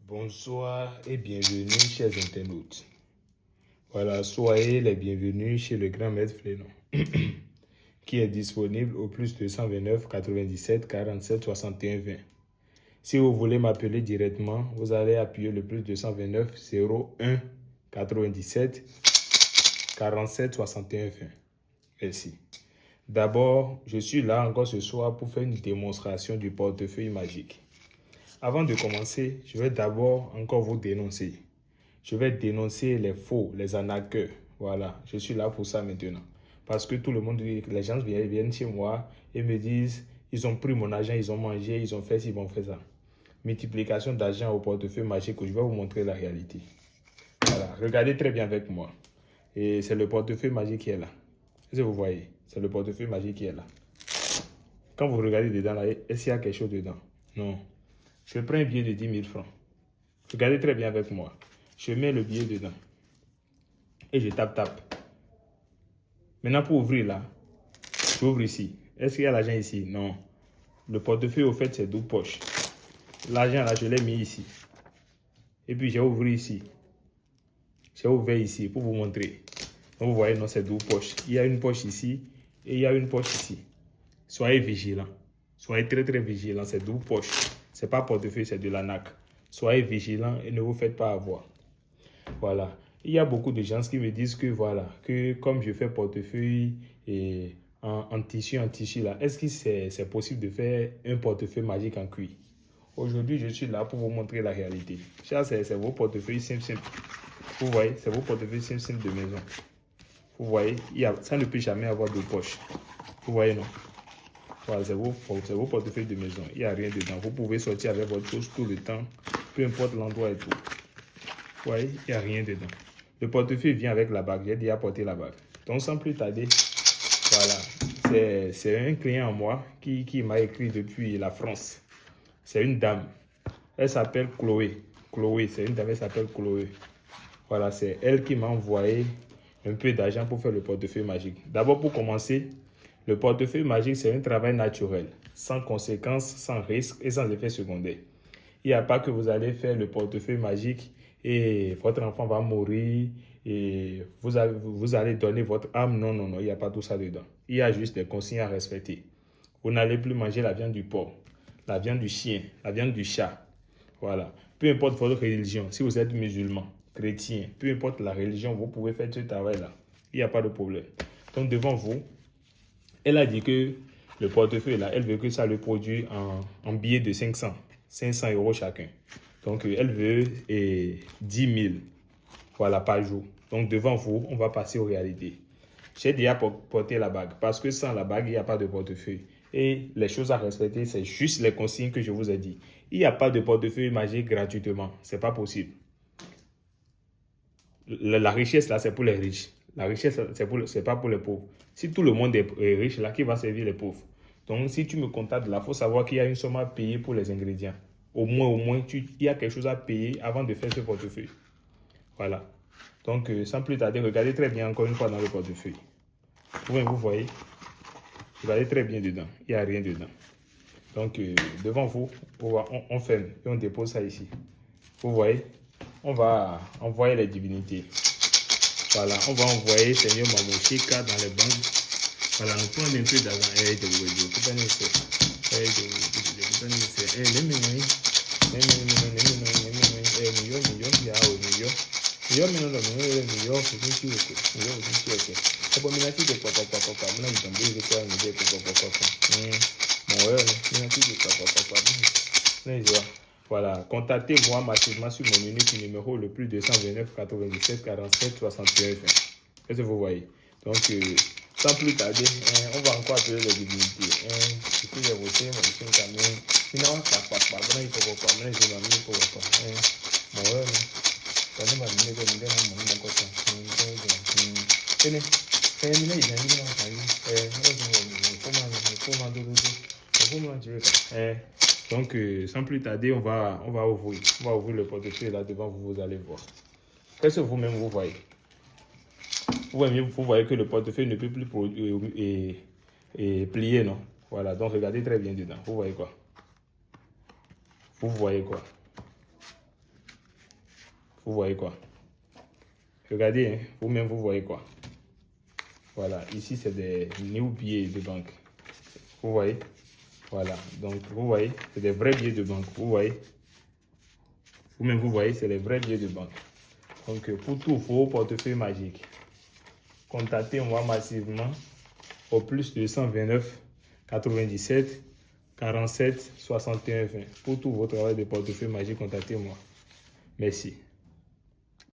Bonsoir et bienvenue, chers internautes. Voilà, soyez les bienvenus chez le grand maître Flénon, qui est disponible au plus 229 97 47 61 20. Si vous voulez m'appeler directement, vous allez appuyer le plus 229 01 97 47 61 20. Merci. D'abord, je suis là encore ce soir pour faire une démonstration du portefeuille magique. Avant de commencer, je vais d'abord encore vous dénoncer. Je vais dénoncer les faux, les arnaqueurs. Voilà, je suis là pour ça maintenant. Parce que tout le monde, les gens viennent chez moi et me disent, ils ont pris mon argent, ils ont mangé, ils ont fait ci, ils ont fait ça. Multiplication d'argent au portefeuille magique, je vais vous montrer la réalité. Voilà, regardez très bien avec moi. Et c'est le portefeuille magique qui est là. Est-ce que vous voyez? C'est le portefeuille magique qui est là. Quand vous regardez dedans, là, est-ce qu'il y a quelque chose dedans? Non. Je prends un billet de 10 000 francs. Regardez très bien avec moi. Je mets le billet dedans. Et je tape. Maintenant, pour ouvrir là, j'ouvre ici. Est-ce qu'il y a l'argent ici? Non. Le portefeuille, au fait, c'est 12 poches. L'argent là, je l'ai mis ici. Et puis, j'ai ouvert ici. J'ai ouvert ici pour vous montrer. Donc, vous voyez, non, c'est 12 poches. Il y a une poche ici et il y a une poche ici. Soyez vigilants. Soyez très, très vigilants. C'est 12 poches. Ce n'est pas portefeuille, c'est de l'arnaque. Soyez vigilants et ne vous faites pas avoir. Voilà. Il y a beaucoup de gens qui me disent que voilà, que comme je fais portefeuille et en tissu là, est-ce que c'est possible de faire un portefeuille magique en cuir? Aujourd'hui, je suis là pour vous montrer la réalité. Ça, c'est vos portefeuilles simples. Vous voyez, c'est vos portefeuilles simples de maison. Vous voyez, ça ne peut jamais avoir de poche. Vous voyez, non? Voilà, c'est vos portefeuilles de maison. Il n'y a rien dedans. Vous pouvez sortir avec votre chose tout le temps, peu importe l'endroit et tout. Vous voyez, il n'y a rien dedans. Le portefeuille vient avec la bague. J'ai déjà porté la bague. Donc, sans plus tarder, voilà. C'est un client à moi qui m'a écrit depuis la France. C'est une dame. Elle s'appelle Chloé. C'est une dame, elle s'appelle Chloé. Voilà, c'est elle qui m'a envoyé un peu d'argent pour faire le portefeuille magique. D'abord, pour commencer, le portefeuille magique, c'est un travail naturel, sans conséquences, sans risque et sans effet secondaire. Il n'y a pas que vous allez faire le portefeuille magique et votre enfant va mourir et vous allez donner votre âme. Non, il n'y a pas tout ça dedans. Il y a juste des consignes à respecter. Vous n'allez plus manger la viande du porc, la viande du chien, la viande du chat. Voilà. Peu importe votre religion, si vous êtes musulman, chrétien, peu importe la religion, vous pouvez faire ce travail-là. Il n'y a pas de problème. Donc devant vous, elle a dit que le portefeuille là, elle veut que ça le produise en billets de 500 € chacun. Donc elle veut 10 000 voilà, par jour. Donc devant vous, on va passer aux réalités. J'ai déjà porté la bague parce que sans la bague, il n'y a pas de portefeuille. Et les choses à respecter, c'est juste les consignes que je vous ai dit. Il n'y a pas de portefeuille magique gratuitement. Ce n'est pas possible. La richesse là, c'est pour les riches. La richesse, c'est pas pour les pauvres. Si tout le monde est riche, là, qui va servir les pauvres? Donc, si tu me contactes là, il faut savoir qu'il y a une somme à payer pour les ingrédients. Au moins, il y a quelque chose à payer avant de faire ce portefeuille. Voilà. Donc, sans plus tarder, regardez très bien encore une fois dans le portefeuille. Vous voyez? Regardez très bien dedans. Il n'y a rien dedans. Donc, devant vous, on ferme et on dépose ça ici. Vous voyez? On va envoyer les divinités. Voilà, on va envoyer Seigneur Mamoshika dans les banques. Voilà, nous prenons un peu d'argent. Voilà, contactez-moi massivement sur mon unique numéro le plus 229 97 47 61 20. Est-ce que vous voyez? Donc, sans plus tarder, on va encore appeler les divinités. Donc, sans plus tarder, on va ouvrir. On va ouvrir le portefeuille là devant vous, vous allez voir. Qu'est-ce que vous-même vous voyez? Vous voyez que le portefeuille ne peut plus plier, non? Voilà, donc regardez très bien dedans. Vous voyez quoi? Vous voyez quoi? Regardez, hein, vous-même, vous voyez quoi? Voilà, ici, c'est des new billets de banque. Vous voyez? Voilà, donc vous voyez, c'est des vrais billets de banque. Vous voyez? Vous-même, vous voyez, c'est les vrais billets de banque. Donc, pour tous vos portefeuilles magiques, contactez-moi massivement au plus 229 97 47 61 20. Pour tout votre travail de portefeuille magique, contactez-moi. Merci.